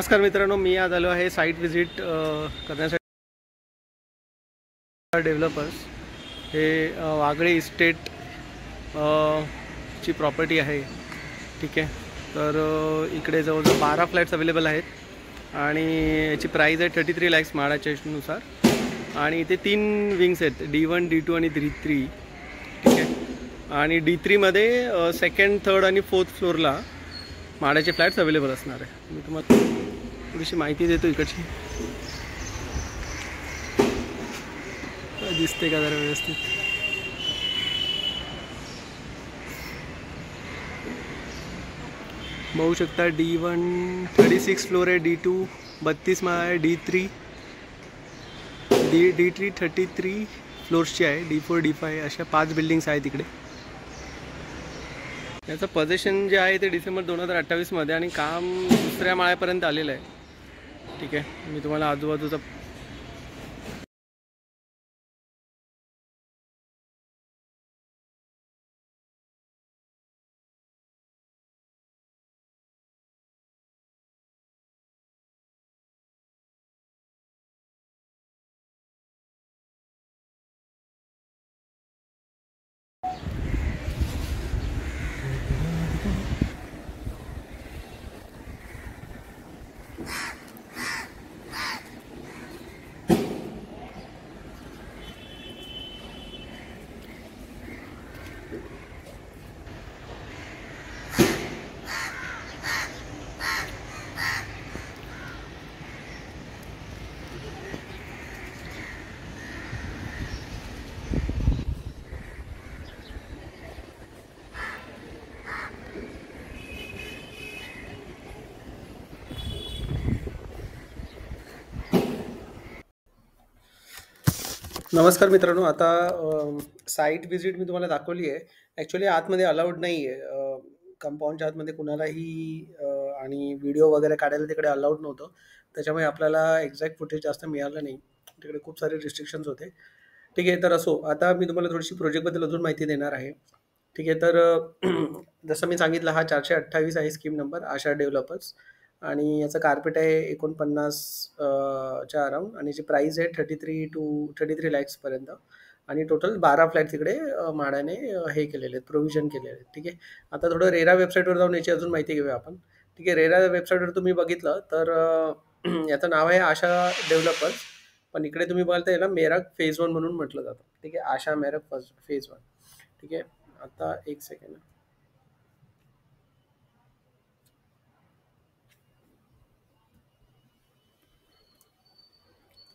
नमस्कार मित्रांनो, मी आज आलो आहे साईट व्हिजिट करण्यासाठी. डेव्हलपर्स हे वागळे इस्टेट ची प्रॉपर्टी आहे. ठीक आहे, तर इकडे जवळजवळ 12 फ्लॅट्स अवेलेबल आहेत आणि याची प्राईज आहे 33 लॅक्स म्हाडाच्या नुसार. आणि इथे 3 विंग्स आहेत, D1, D2 आणि D3. ठीक आहे, आणि D3मध्ये सेकंड, थर्ड आणि फोर्थ फ्लोअरला म्हाडाचे फ्लॅट्स अवेलेबल असणार आहे. मी तुम्हाला थोडीशी माहिती देतो इकडची. दिसते का जरा व्यवस्थित? बघू शकता, D1 36 फ्लोअर आहे, D2 32 माळा आहे, D3 33 फ्लोअर्सची आहे, D4 D5 अशा 5 बिल्डिंग्स आहेत इकडे. याचं पोझिशन जे आहे ते डिसेंबर 2028 आणि काम दुसऱ्या माळ्यापर्यंत आलेलं आहे. ठीक आहे, मी तुम्हाला आजूबाजूचा नमस्कार मित्रांनो, आता साईट व्हिजिट मी तुम्हाला दाखवली आहे. ॲक्च्युली आतमध्ये अलाउड नाही आहे, कंपाऊंडच्या आतमध्ये कुणालाही आणि व्हिडिओ वगैरे काढायला तिकडे अलाउड नव्हतं. त्याच्यामुळे आपल्याला एक्झॅक्ट फुटेज जास्त मिळालं नाही, तिकडे खूप सारे रिस्ट्रिक्शन्स होते. ठीक आहे, तर असो, आता मी तुम्हाला थोडीशी प्रोजेक्टबद्दल अजून माहिती देणार आहे. ठीक आहे, तर जसं मी सांगितलं, हा 428 आहे स्कीम नंबर, आशा डेव्हलपर्स. आणि याचं कार्पेट आहे 49 च्या अराउंड, आणि याची प्राईस आहे 33 लॅक्सपर्यंत. आणि टोटल 12 फ्लॅट तिकडे म्हाडाने हे केलेले आहेत, प्रोव्हिजन केलेले आहेत. ठीक आहे, आता थोडं रेरा वेबसाईटवर जाऊन याची अजून माहिती घेऊया आपण. ठीक आहे, रेरा वेबसाईटवर तुम्ही बघितलं तर याचं नाव आहे आशा डेव्हलपर्स, पण इकडे तुम्ही बघाल तर याला मेरठ फेज 1 म्हणून म्हटलं जातं. ठीक आहे, आशा मेरठ फेज 1. ठीक आहे, आता एक सेकंड,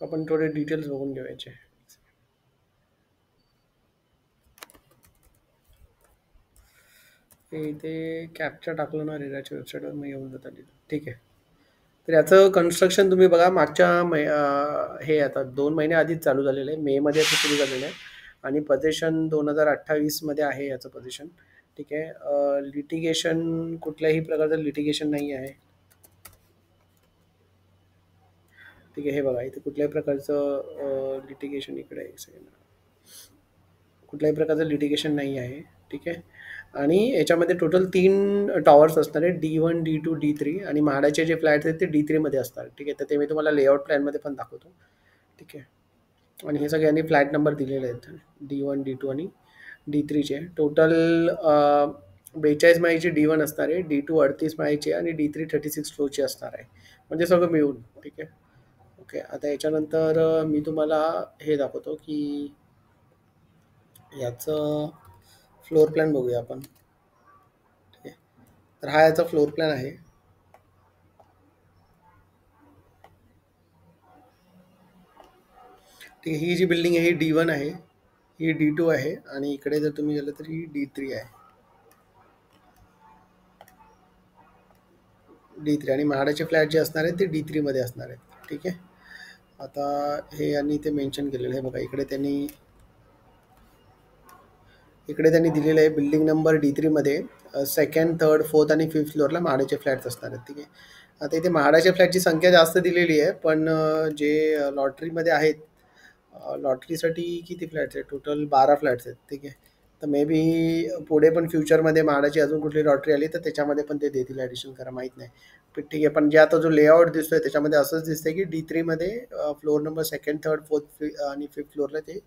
आपण थोडे डिटेल्स बघून घेऊयाचे. इथे कॅप्चर टाकलं ना रेराच्या वेबसाईटवर, मग येऊन जात आली. ठीक आहे, तर याचं कन्स्ट्रक्शन तुम्ही बघा, मागच्या हे आता 2 महिने आधीच चालू झालेलं आहे, मेमध्ये याचं सुरू झालेलं आहे. आणि पोझिशन 2028 आहे याचं पोझिशन. ठीक आहे, लिटिगेशन कुठल्याही प्रकारचं लिटिगेशन नाही आहे. ठीक आहे, हे बघा, इथे कुठल्याही प्रकारचं लिटिगेशन, इकडे एक सेकंड, कुठल्याही प्रकारचं लिटिगेशन नाही आहे. ठीक आहे, आणि याच्यामध्ये टोटल 3 टॉवर्स असणार आहे, D1, D2, D3. आणि म्हाडाचे जे फ्लॅट्स आहेत ते D3मध्ये असणार. ठीक आहे, तर ते मी तुम्हाला लेआउट प्लॅनमध्ये पण दाखवतो. ठीक आहे, आणि हे सगळ्यांनी फ्लॅट नंबर दिलेले आहेत, D1, D2 आणि D3चे. टोटल 42 माळीची D1 असणार आहे, D2 38 माळीची आणि D3 36 फ्लोअरची असणार आहे, म्हणजे सगळं मिळून. ठीक आहे, ओके. आता याच्यानंतर मी तुम्हाला हे दाखवतो की याचं फ्लोअर प्लॅन बघूया आपण. ठीक आहे, तर हा याचा फ्लोअर प्लॅन आहे. ठीक आहे, ही जी बिल्डिंग आहे ही D1 आहे, ही D2 आहे, आणि इकडे जर तुम्ही गेलं तर ही D3 आहे. D3 आणि म्हाडाचे फ्लॅट जे असणार आहेत ते D3मध्ये असणार आहेत. ठीक आहे, आता हे यांनी ते मेन्शन केलेलं आहे बघा, इकडे त्यांनी दिलेलं आहे बिल्डिंग नंबर D3मध्ये सेकंड, थर्ड, फोर्थ आणि फिफ्थ फ्लोअरला म्हाडाचे फ्लॅट्स असणार आहेत. ठीक आहे, आता इथे म्हाडाच्या फ्लॅटची संख्या जास्त दिलेली आहे, पण जे लॉटरीमध्ये आहेत, लॉटरीसाठी किती फ्लॅट्स आहेत, टोटल 12 फ्लॅट्स आहेत. ठीक आहे, तर मे बी पुढे पण फ्युचरमध्ये म्हाडाची अजून कुठली लॉटरी आली तर त्याच्यामध्ये पण ते देतील ॲडिशन करा, माहीत नाही. पण ठीक आहे. पण जे आता जो लेआउट दिसतोय त्याच्यामध्ये असंच दिसतंय की D3मध्ये floor number second, third, fourth आणि फिफ्थ फ्लोअरला ते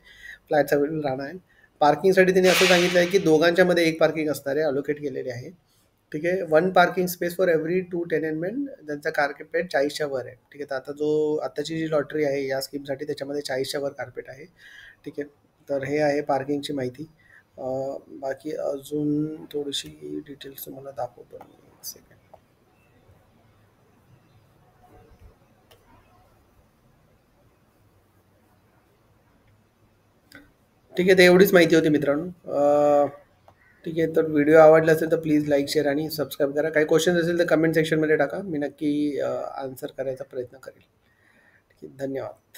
फ्लॅट्स अवेलेबल राहणार आहे. पार्किंगसाठी त्यांनी असं सांगितलं आहे की दोघांच्यामध्ये एक पार्किंग असणार आहे, अलोकेट केलेले आहे. ठीक आहे. One parking space for every 2 टेनेंटमेंट ज्यांचा कार्पेट 40च्या वर आहे. ठीक आहे. तर आता आताची जी लॉटरी आहे या स्कीमसाठी त्याच्यामध्ये 40च्या वर कार्पेट आहे. ठीक आहे. तर हे आहे पार्किंगची माहिती. बाकी अजून थोडीशी डिटेल्स तुम्हाला दाखवतो मी, एक सेकंड. ठीक आहे. तर एवढीच माहिती होती मित्रांनो. ठीक आहे. तर व्हिडिओ आवडला असेल तर प्लीज लाईक, शेअर आणि सबस्क्राईब करा. काही क्वेश्चन असेल तर कमेंट सेक्शनमध्ये टाका, मी नक्की आन्सर करायचा प्रयत्न करेल. ठीक आहे. धन्यवाद.